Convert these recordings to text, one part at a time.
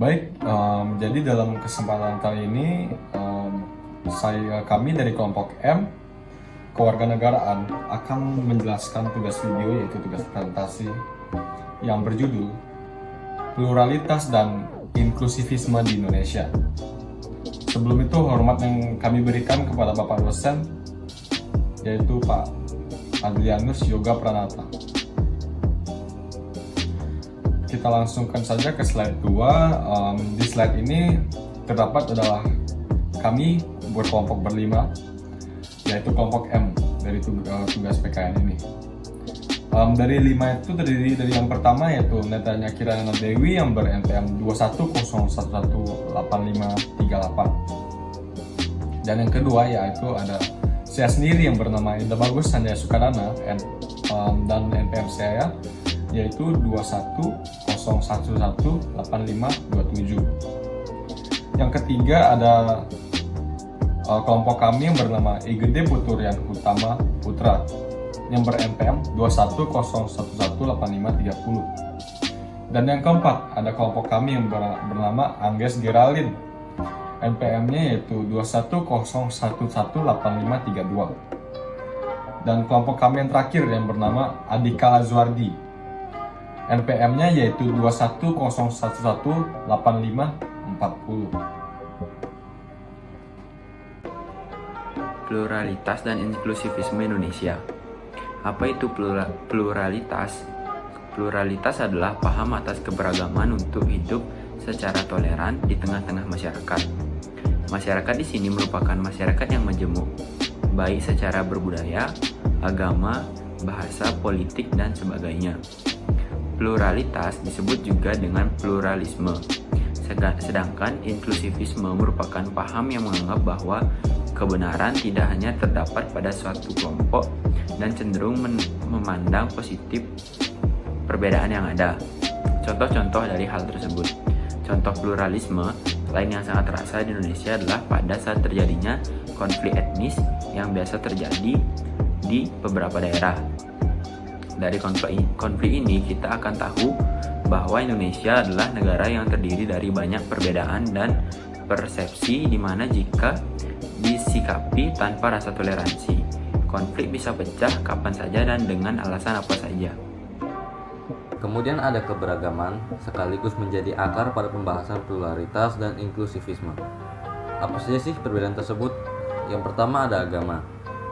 Baik, jadi dalam kesempatan kali ini kami dari kelompok M Kewarganegaraan akan menjelaskan tugas video, yaitu tugas presentasi yang berjudul Pluralitas dan Inklusivisme di Indonesia. Sebelum itu, hormat yang kami berikan kepada Bapak dosen, yaitu Pak Adrianus Yoga Pranata. Kita langsungkan saja ke slide 2. Di slide ini terdapat adalah kami berkelompok berlima, yaitu kelompok M dari tugas PKN ini. Dari 5 itu terdiri dari yang pertama, yaitu Netanya Kirana Dewi yang ber-NPM 21011538. Dan yang kedua yaitu ada saya sendiri yang bernama Indah Bagus Sanjaya Sukadana, dan NPM saya yaitu 21011857. Yang ketiga ada kelompok kami yang bernama Igede Puturian Utama Putra yang ber-NPM 21011830. Dan yang keempat ada kelompok kami yang bernama Angges Geraldine, NPM-nya yaitu 21011852. Dan kelompok kami yang terakhir yang bernama Adika Lazuardi, NPM-nya yaitu 21011850. Pluralitas dan inklusivisme Indonesia. Apa itu pluralitas? Pluralitas adalah paham atas keberagaman untuk hidup secara toleran di tengah-tengah masyarakat. Masyarakat di sini merupakan masyarakat yang majemuk, baik secara berbudaya, agama, bahasa, politik, dan sebagainya. Pluralitas disebut juga dengan pluralisme. Sedangkan inklusivisme merupakan paham yang menganggap bahwa kebenaran tidak hanya terdapat pada suatu kelompok dan cenderung memandang positif perbedaan yang ada. Contoh-contoh dari hal tersebut. Contoh pluralisme lain yang sangat terasa di Indonesia adalah pada saat terjadinya konflik etnis yang biasa terjadi di beberapa daerah. Dari konflik ini kita akan tahu bahwa Indonesia adalah negara yang terdiri dari banyak perbedaan dan persepsi, di mana jika disikapi tanpa rasa toleransi, konflik bisa pecah kapan saja dan dengan alasan apa saja. Kemudian ada keberagaman sekaligus menjadi akar pada pembahasan pluralitas dan inklusivisme. Apa saja sih perbedaan tersebut? Yang pertama ada agama.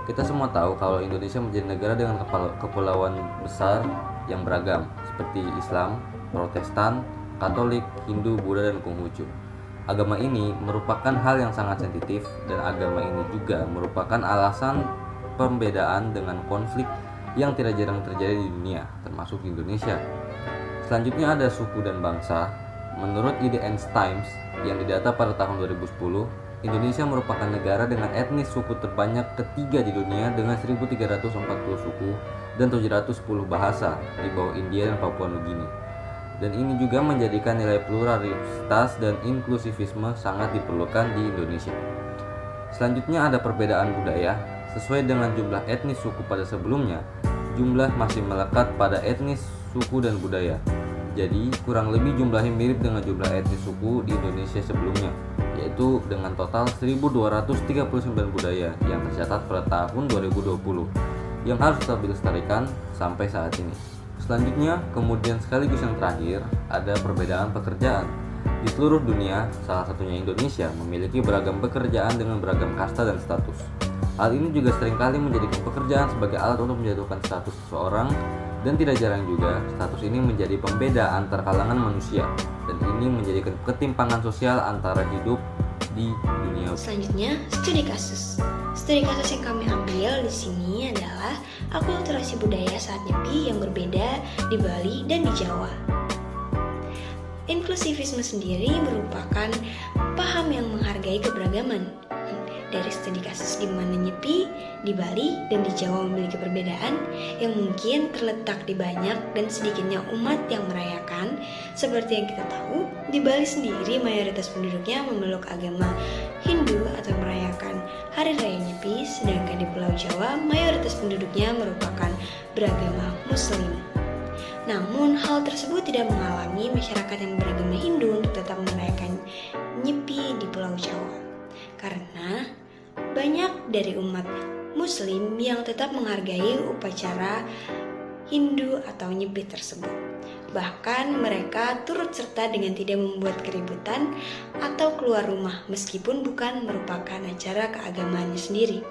Kita semua tahu kalau Indonesia menjadi negara dengan kepulauan besar yang beragam, seperti Islam, Protestan, Katolik, Hindu, Buddha, dan Konghucu. Agama ini merupakan hal yang sangat sensitif, dan agama ini juga merupakan alasan pembedaan dengan konflik yang tidak jarang terjadi di dunia, termasuk di Indonesia. Selanjutnya ada suku dan bangsa. Menurut IDN Times yang didata pada tahun 2010, Indonesia merupakan negara dengan etnis suku terbanyak ketiga di dunia dengan 1.340 suku dan 710 bahasa di bawah India dan Papua Nugini. Dan ini juga menjadikan nilai pluralitas dan inklusivisme sangat diperlukan di Indonesia. Selanjutnya ada perbedaan budaya. Sesuai dengan jumlah etnis suku pada sebelumnya, jumlah masih melekat pada etnis suku dan budaya. Jadi kurang lebih jumlahnya mirip dengan jumlah etnis suku di Indonesia sebelumnya, yaitu dengan total 1.239 budaya yang tercatat pada tahun 2020 yang harus tetap dilestarikan sampai saat ini. Selanjutnya, kemudian sekaligus yang terakhir, ada perbedaan pekerjaan. Di seluruh dunia, salah satunya Indonesia, memiliki beragam pekerjaan dengan beragam kasta dan status. Hal ini juga seringkali menjadikan pekerjaan sebagai alat untuk menjatuhkan status seseorang, dan tidak jarang juga status ini menjadi pembeda antar kalangan manusia, dan ini menjadikan ketimpangan sosial antara hidup di dunia. Selanjutnya, studi kasus. Studi kasus yang kami ambil di sini adalah akulturasi budaya saat nyepi yang berbeda di Bali dan di Jawa. Inklusivisme sendiri merupakan paham yang menghargai keberagaman. Dari studi kasus di mana Nyepi, di Bali, dan di Jawa memiliki perbedaan yang mungkin terletak di banyak dan sedikitnya umat yang merayakan. Seperti yang kita tahu, di Bali sendiri mayoritas penduduknya memeluk agama Hindu atau merayakan Hari Raya Nyepi, sedangkan di Pulau Jawa mayoritas penduduknya merupakan beragama Muslim. Namun, hal tersebut tidak menghalangi masyarakat yang beragama Hindu untuk tetap merayakan dari umat Muslim yang tetap menghargai upacara Hindu atau Nyepi tersebut. Bahkan mereka turut serta dengan tidak membuat keributan atau keluar rumah meskipun bukan merupakan acara keagamaannya sendiri.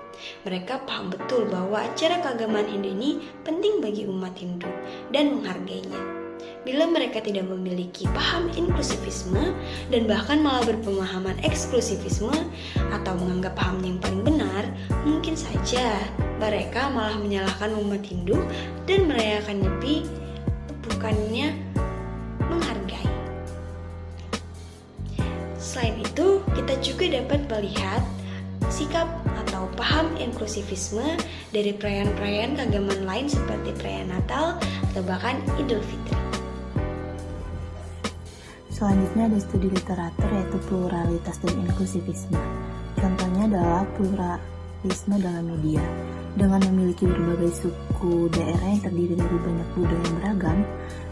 Mereka paham betul bahwa acara keagamaan Hindu ini penting bagi umat Hindu dan menghargainya. Bila mereka tidak memiliki paham inklusivisme dan bahkan malah berpemahaman eksklusivisme atau menganggap pahamnya yang paling benar, mungkin saja mereka malah menyalahkan umat Hindu dan merayakan Nyepi bukannya menghargai. Selain itu, kita juga dapat melihat sikap atau paham inklusivisme dari perayaan-perayaan keagamaan lain seperti perayaan Natal atau bahkan Idul Fitri. Selanjutnya ada studi literatur yaitu pluralitas dan inklusivisme. Contohnya adalah pluralisme dalam media. Dengan memiliki berbagai suku daerah yang terdiri dari banyak budaya yang beragam,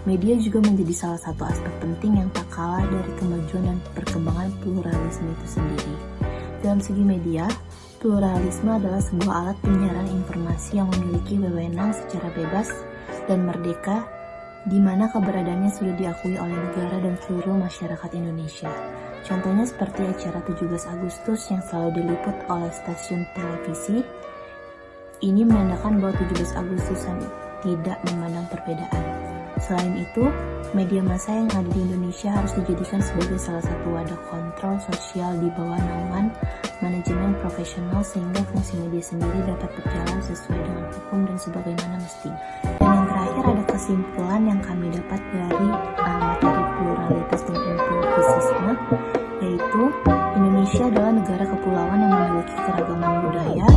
media juga menjadi salah satu aspek penting yang tak kalah dari kemajuan dan perkembangan pluralisme itu sendiri. Dalam segi media, pluralisme adalah sebuah alat penyiaran informasi yang memiliki wewenang secara bebas dan merdeka, di mana keberadaannya sudah diakui oleh negara dan seluruh masyarakat Indonesia. Contohnya seperti acara 17 Agustus yang selalu diliput oleh stasiun televisi. Ini menandakan bahwa 17 Agustusan tidak memandang perbedaan. Selain itu, media massa yang ada di Indonesia harus dijadikan sebagai salah satu wadah kontrol sosial di bawah naungan manajemen profesional sehingga fungsi media sendiri dapat berjalan sesuai dengan hukum dan sebagaimana mestinya. Dan yang terakhir ada kesimpulan yang kami dapat dari materi pluralitas dan inklusifisme, yaitu Indonesia adalah negara kepulauan yang memiliki keragaman budaya,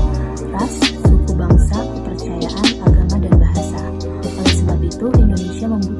ras, suku bangsa, kepercayaan, agama, dan bahasa. Oleh sebab itu, Indonesia membutuhkan